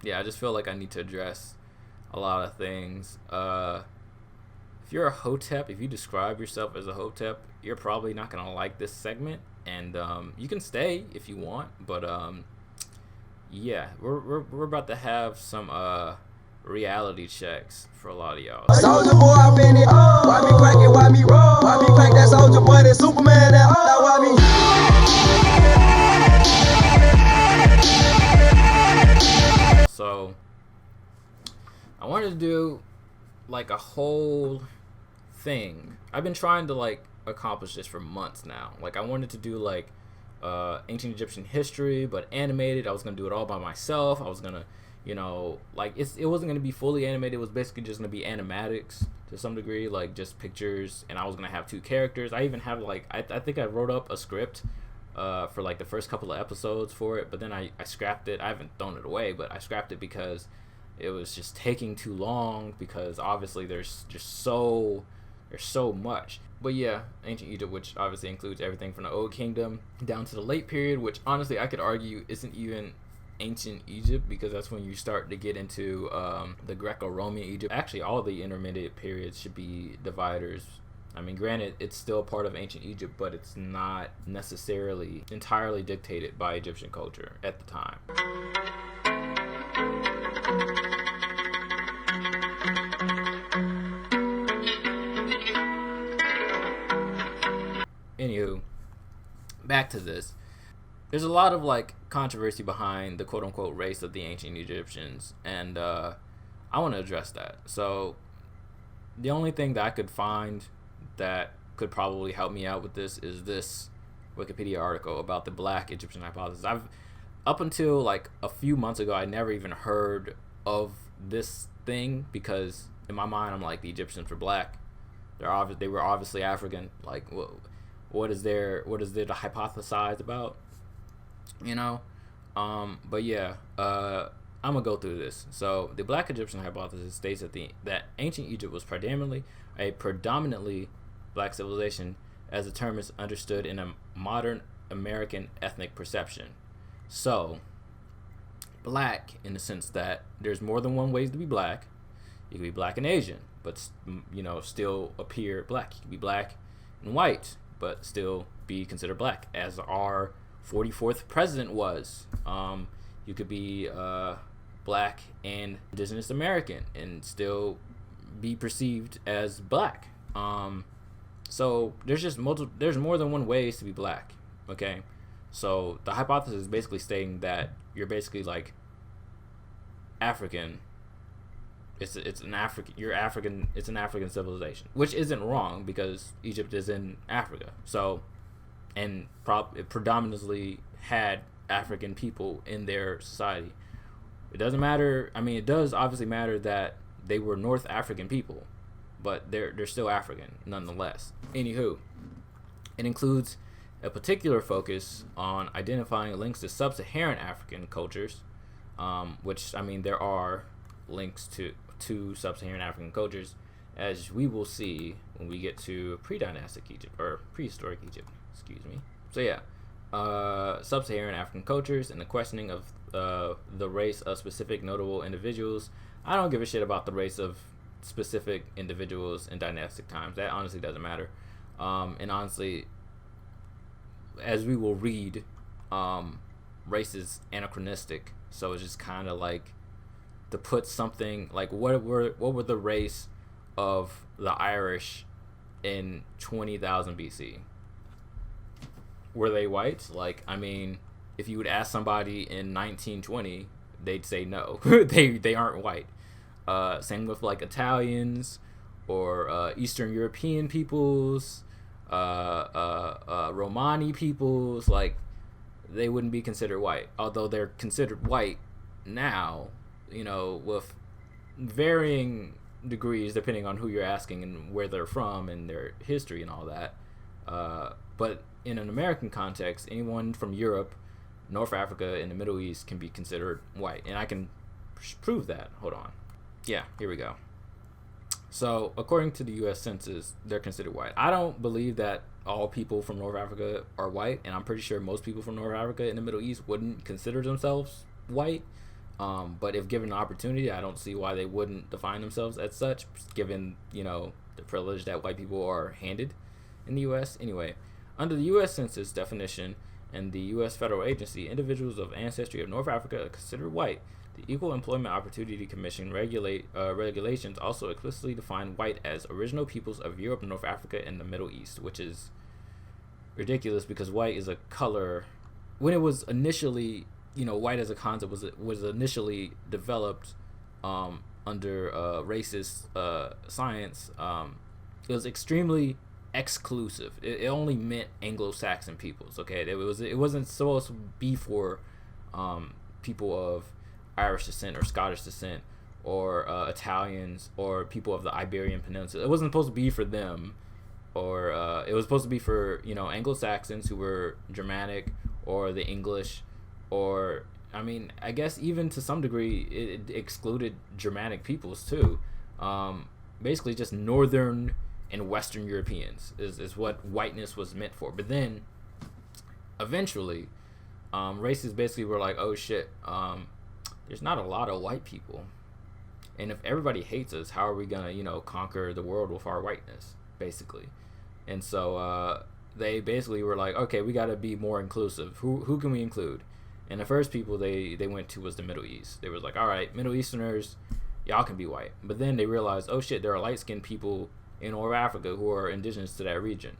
yeah, I just feel like I need to address a lot of things. If you're a Hotep, if you describe yourself as a Hotep, you're probably not gonna like this segment, and you can stay if you want, but yeah, we're about to have some reality checks for a lot of y'all. Soldier boy, I been it. Why me crack it? Why me roll? Why me crack that soldier boy? That Superman? That why me? So I wanted to do like a whole thing. I've been trying to like accomplish this for months now. Like I wanted to do like ancient Egyptian history, but animated. I was gonna do it all by myself. I was gonna, like it wasn't gonna be fully animated. It was basically just gonna be animatics to some degree, like just pictures. And I was gonna have 2 characters. I even have like I think I wrote up a script for like the first couple of episodes for it, but then I scrapped it. I haven't thrown it away, but I scrapped it because it was just taking too long, because obviously there's so much. But yeah, ancient Egypt, which obviously includes everything from the Old Kingdom down to the late period, which honestly I could argue isn't even ancient Egypt, because that's when you start to get into the Greco-Roman Egypt. Actually, all the intermediate periods should be dividers. I mean, granted, it's still part of ancient Egypt, but it's not necessarily entirely dictated by Egyptian culture at the time. Anywho, back to this. There's a lot of like controversy behind the quote-unquote race of the ancient Egyptians, and I want to address that. So the only thing that I could find that could probably help me out with this is this Wikipedia article about the Black Egyptian hypothesis. Up until like a few months ago, I never even heard of this thing, because in my mind I'm like, the Egyptians were black. They were obviously African. Like, what is there to hypothesize about? But yeah, I'm gonna go through this. So the Black Egyptian hypothesis states that ancient Egypt was predominantly black civilization, as the term is understood in a modern American ethnic perception. So black in the sense that there's more than one ways to be black. You can be black and Asian, but still appear black. You can be black and white, but still be considered black, as our 44th president was. You could be black and indigenous American and still be perceived as black. So there's more than one ways to be black. Okay, so the hypothesis is basically stating that you're basically like African. It's an African civilization, which isn't wrong, because Egypt is in Africa. So, and it predominantly had African people in their society. It doesn't matter. I mean, it does obviously matter that they were North African people, but they're still African nonetheless. Anywho, it includes a particular focus on identifying links to Sub-Saharan African cultures, which, I mean, there are links to Sub-Saharan African cultures, as we will see when we get to pre-dynastic Egypt, or prehistoric Egypt, excuse me. So yeah, Sub-Saharan African cultures and the questioning of the race of specific notable individuals. I don't give a shit about the race of specific individuals in dynastic times. That honestly doesn't matter. And honestly, as we will read, race is anachronistic, so it's just kind of like to put something like, what were the race of the Irish in 20,000 BC? Were they white? Like, I mean, if you would ask somebody in 1920, they'd say no. they aren't white. Same with like Italians or Eastern European peoples, Romani peoples. Like, they wouldn't be considered white, although they're considered white now, with varying degrees depending on who you're asking and where they're from and their history and all that. But in an American context, anyone from Europe, North Africa, and the Middle East can be considered white. And I can prove that. Hold on. Yeah, here we go. So, according to the U.S. Census, they're considered white. I don't believe that all people from North Africa are white, and I'm pretty sure most people from North Africa and the Middle East wouldn't consider themselves white. But if given the opportunity, I don't see why they wouldn't define themselves as such, given, the privilege that white people are handed in the U.S. Anyway, under the U.S. Census definition and the U.S. federal agency, individuals of ancestry of North Africa are considered white. The Equal Employment Opportunity Commission regulations also explicitly define white as original peoples of Europe, North Africa, and the Middle East, which is ridiculous because white is a color. When it was initially, white as a concept was initially developed under racist science, it was extremely exclusive. It only meant Anglo-Saxon peoples. Okay, it wasn't supposed to be for people of Irish descent or Scottish descent or Italians or people of the Iberian Peninsula. It wasn't supposed to be for them, or it was supposed to be for Anglo-Saxons who were Germanic, or the English, or I guess even to some degree it excluded Germanic peoples too. Basically just Northern and Western Europeans is what whiteness was meant for. But then eventually races basically were like, oh shit, there's not a lot of white people, and if everybody hates us, how are we gonna conquer the world with our whiteness, basically? And so they basically were like, okay, we got to be more inclusive. Who can we include? And the first people they went to was the Middle East. They was like, all right, Middle Easterners, y'all can be white. But then they realized, oh shit, there are light-skinned people in North Africa who are indigenous to that region.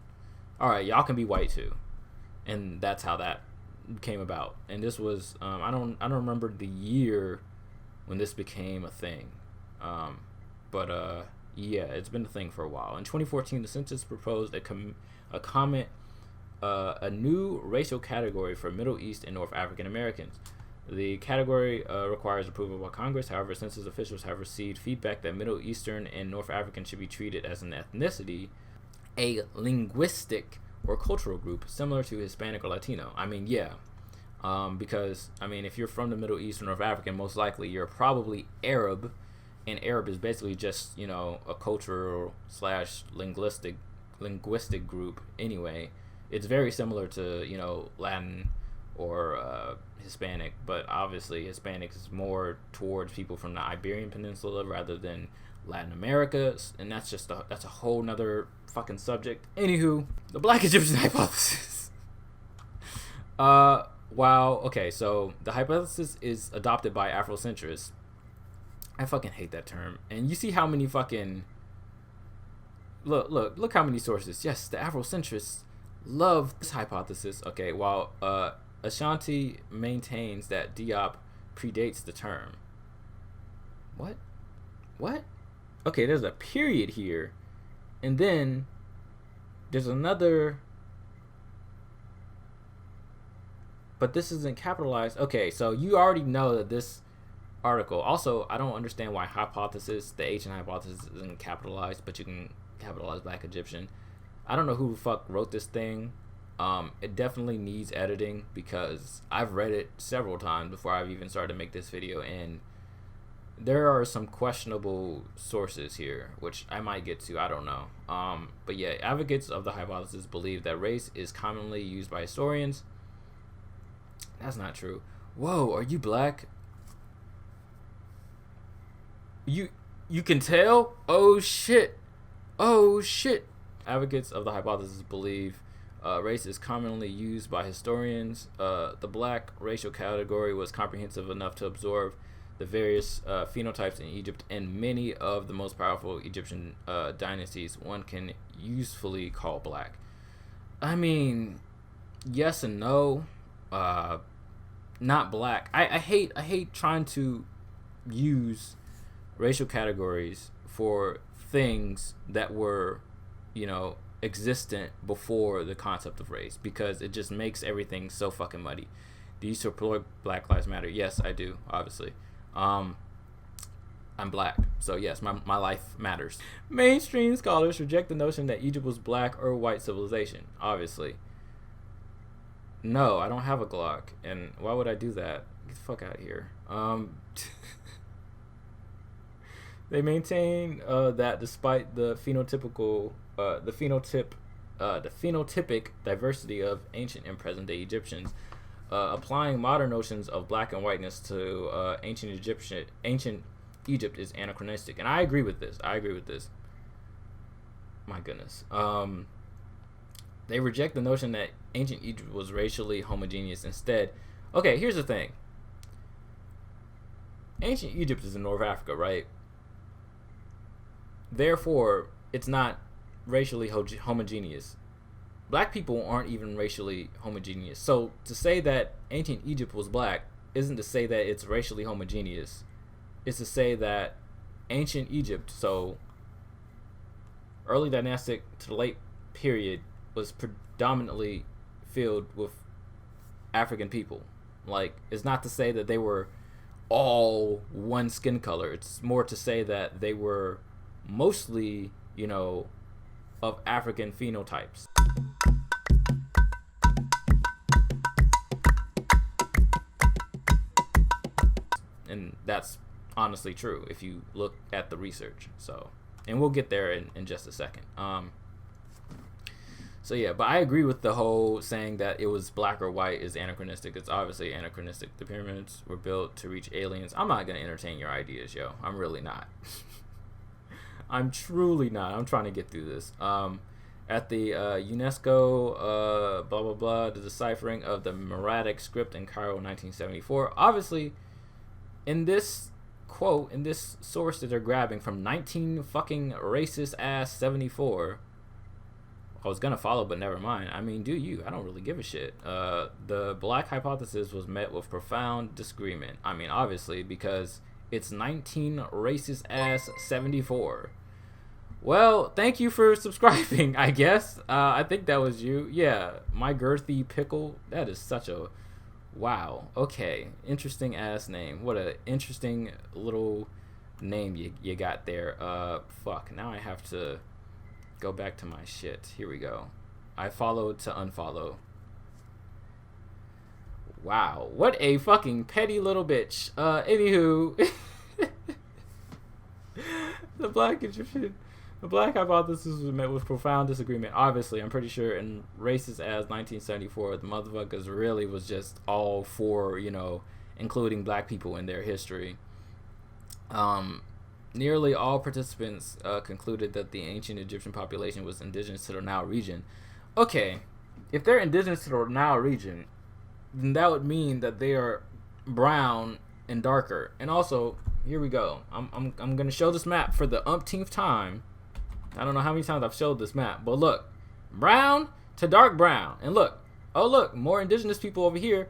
All right, y'all can be white too. And that's how that came about. And this was I don't remember the year when this became a thing, but yeah, it's been a thing for a while. In 2014, the census proposed a new racial category for Middle East and North African Americans. The category requires approval by Congress. However, census officials have received feedback that Middle Eastern and North African should be treated as an ethnicity, a linguistic or cultural group similar to Hispanic or Latino. Because if you're from the Middle East or North Africa, most likely you're probably Arab, and Arab is basically just a cultural / linguistic group. Anyway, it's very similar to Latin or Hispanic, but obviously Hispanic is more towards people from the Iberian Peninsula rather than Latin America, and that's a whole nother fucking subject. Anywho, the Black Egyptian hypothesis. Okay, so the hypothesis is adopted by Afrocentrists. I fucking hate that term. And you see how many fucking look how many sources. Yes, the Afrocentrists love this hypothesis. Okay, while Ashanti maintains that Diop predates the term. What? Okay, there's a period here, and then there's another, but this isn't capitalized. Okay, so you already know that this article. Also, I don't understand why hypothesis, the H in hypothesis, isn't capitalized, but you can capitalize Black Egyptian. I don't know who the fuck wrote this thing. It definitely needs editing because I've read it several times before I've even started to make this video, and there are some questionable sources here, which I might get to. I don't know. But yeah, advocates of the hypothesis believe that race is commonly used by historians. That's not true. Whoa, are you black? You can tell? Oh shit. Advocates of the hypothesis believe race is commonly used by historians. The black racial category was comprehensive enough to absorb the various phenotypes in Egypt and many of the most powerful Egyptian dynasties one can usefully call black. I mean, yes and no. Not black. I hate trying to use racial categories for things that were, existent before the concept of race, because it just makes everything so fucking muddy. Do you support Black Lives Matter? Yes, I do, obviously. I'm black, so yes, my life matters. Mainstream scholars reject the notion that Egypt was black or white civilization, obviously. No, I don't have a Glock, and why would I do that? Get the fuck out of here. They maintain that despite the phenotypic diversity of ancient and present-day Egyptians, applying modern notions of black and whiteness to ancient Egypt is anachronistic, and I agree with this. My goodness. They reject the notion that ancient Egypt was racially homogeneous. Instead, okay, here's the thing. Ancient Egypt is in North Africa, right? Therefore, it's not racially homogeneous. Black people aren't even racially homogeneous. So to say that ancient Egypt was black isn't to say that it's racially homogeneous. It's to say that ancient Egypt, so early dynastic to the late period, was predominantly filled with African people. Like, it's not to say that they were all one skin color. It's more to say that they were mostly, of African phenotypes. And that's honestly true if you look at the research. So, and we'll get there in just a second. So yeah, but I agree with the whole saying that it was black or white is anachronistic. It's obviously anachronistic. The pyramids were built to reach aliens. I'm not going to entertain your ideas, yo. I'm really not. I'm truly not. I'm trying to get through this. At the UNESCO, blah, blah, blah, the deciphering of the Maratic script in Cairo in 1974. Obviously, in this quote, in this source that they're grabbing from 19 fucking racist ass 74, I was gonna follow, but never mind. I mean, do you? I don't really give a shit. The black hypothesis was met with profound disagreement. I mean, obviously, because it's 19 racist ass 74. Well, thank you for subscribing, I guess. I think that was you. Yeah, my girthy pickle. That is such a... Wow. Okay. Interesting ass name. What a interesting little name you got there. Fuck. Now I have to go back to my shit. Here we go. I followed to unfollow. Wow. What a fucking petty little bitch. Anywho. The black hypothesis was met with profound disagreement. Obviously, I'm pretty sure in racist as 1974, the motherfuckers really was just all for, including black people in their history. Nearly all participants concluded that the ancient Egyptian population was indigenous to the Nile region. Okay, if they're indigenous to the Nile region, then that would mean that they are brown and darker. And also, here we go. I'm gonna show this map for the umpteenth time. I don't know how many times I've showed this map, but look, brown to dark brown, and look, oh look, more indigenous people over here,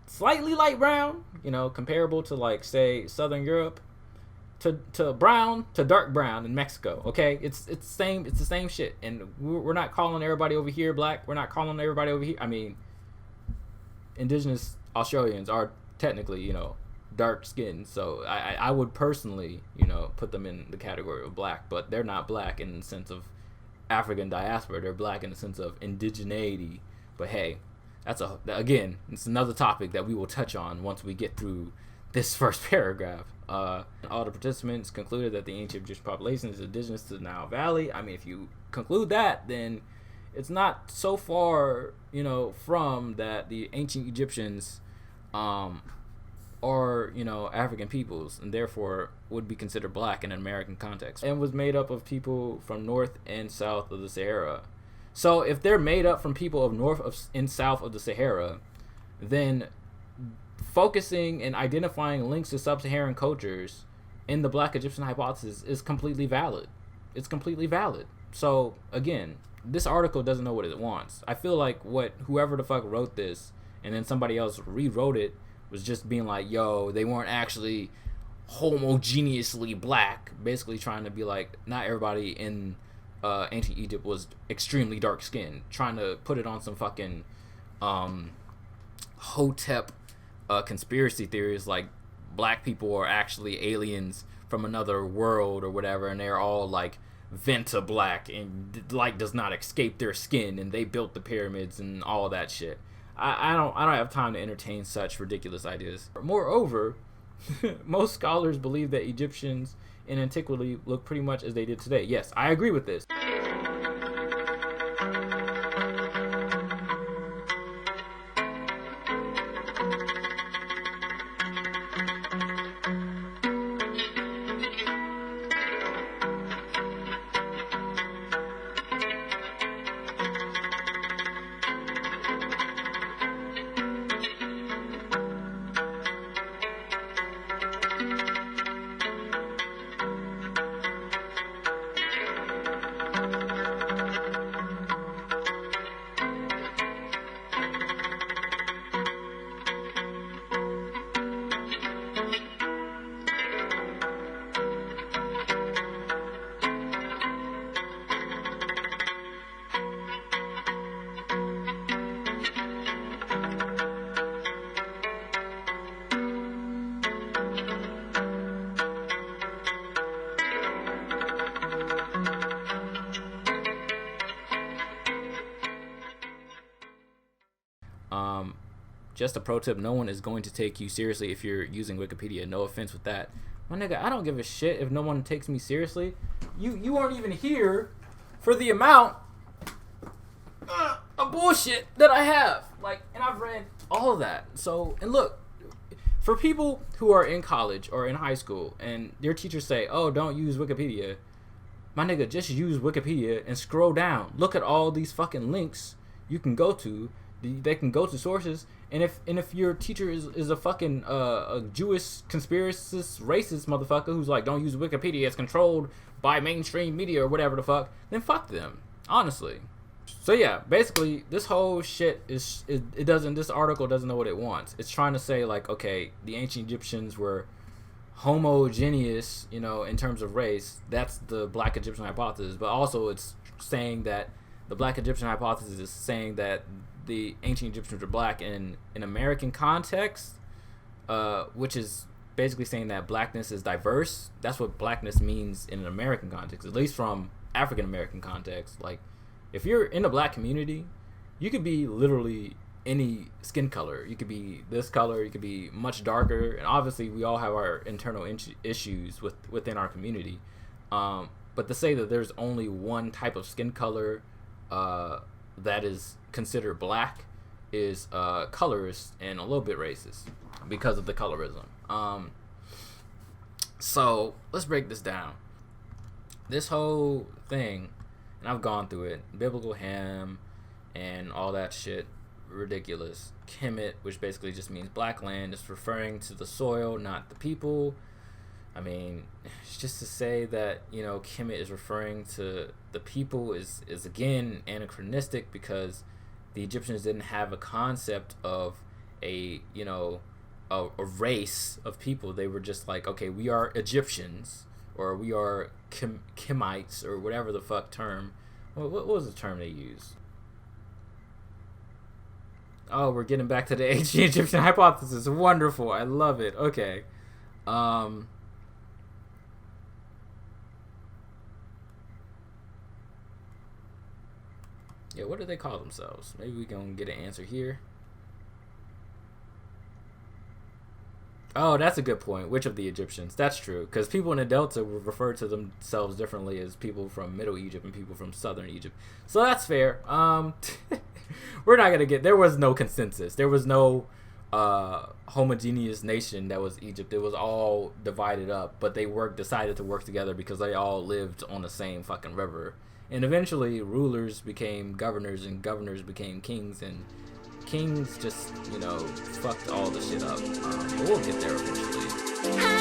slightly light brown, comparable to like say Southern Europe, to brown to dark brown in Mexico. Okay, it's the same shit, and we're not calling everybody over here black. We're not calling everybody over here. I mean, indigenous Australians are technically dark skin, so I would personally put them in the category of black, but they're not black in the sense of African diaspora. They're black in the sense of indigeneity. But hey, it's another topic that we will touch on once we get through this first paragraph. All the participants concluded that the ancient Egyptian population is indigenous to the Nile Valley. I mean, if you conclude that, then it's not so far from that the ancient Egyptians are African peoples, and therefore would be considered black in an American context, and was made up of people from north and south of the Sahara. So if they're made up from people of north and south of the Sahara, then focusing and identifying links to sub-Saharan cultures in the black Egyptian hypothesis is completely valid. It's completely valid. So again, this article doesn't know what it wants. I feel like whoever the fuck wrote this and then somebody else rewrote it was just being like, yo, they weren't actually homogeneously black, basically trying to be like, not everybody in ancient Egypt was extremely dark skinned, trying to put it on some fucking Hotep conspiracy theories, like black people are actually aliens from another world or whatever, and they're all like Venta black and light does not escape their skin, and they built the pyramids and all that shit. I don't have time to entertain such ridiculous ideas. Moreover, most scholars believe that Egyptians in antiquity look pretty much as they did today. Yes, I agree with this. just a pro tip, no one is going to take you seriously if you're using Wikipedia. No offense with that. My nigga, I don't give a shit if no one takes me seriously. You aren't even here for the amount of bullshit that I have. Like, and I've read all of that. So, and look, for people who are in college or in high school and their teachers say, oh, don't use Wikipedia. My nigga, just use Wikipedia and scroll down. Look at all these fucking links you can go to. They can go to sources. And if your teacher is a fucking a Jewish conspiracist racist motherfucker who's like, don't use Wikipedia, it's controlled by mainstream media or whatever the fuck, then fuck them, honestly. So yeah, basically this whole shit this article doesn't know what it wants. It's trying to say like, okay, the ancient Egyptians were homogeneous, you know, in terms of race. That's the Black Egyptian hypothesis. But also it's saying that the Black Egyptian hypothesis is saying that the ancient Egyptians were black in an American context, which is basically saying that blackness is diverse. That's what blackness means in an American context, at least from African American context. Like, if you're in the black community, you could be literally any skin color. You could be this color, you could be much darker, and obviously we all have our internal issues within our community. But to say that there's only one type of skin color that is considered black is colorist and a little bit racist because of the colorism. So let's break this down. This whole thing, and I've gone through it, biblical ham and all that shit, ridiculous. Kemet, which basically just means black land, is referring to the soil, not the people. I mean, it's just to say that, you know, Kemet is referring to the people is again anachronistic, because the Egyptians didn't have a concept of a race of people. They were just like, okay, we are Egyptians, or we are Kemites, or whatever the fuck term. What was the term they used? Oh, we're getting back to the ancient Egyptian hypothesis. Wonderful. I love it. Okay. Yeah, what do they call themselves? Maybe we can get an answer here. Oh, that's a good point. Which of the Egyptians? That's true. Because people in the Delta would refer to themselves differently as people from Middle Egypt and people from Southern Egypt. So that's fair. We're not going to get... There was no consensus. There was no homogeneous nation that was Egypt. It was all divided up. But they decided to work together because they all lived on the same fucking river. And eventually, rulers became governors, and governors became kings, and kings just, you know, fucked all the shit up. But we'll get there eventually.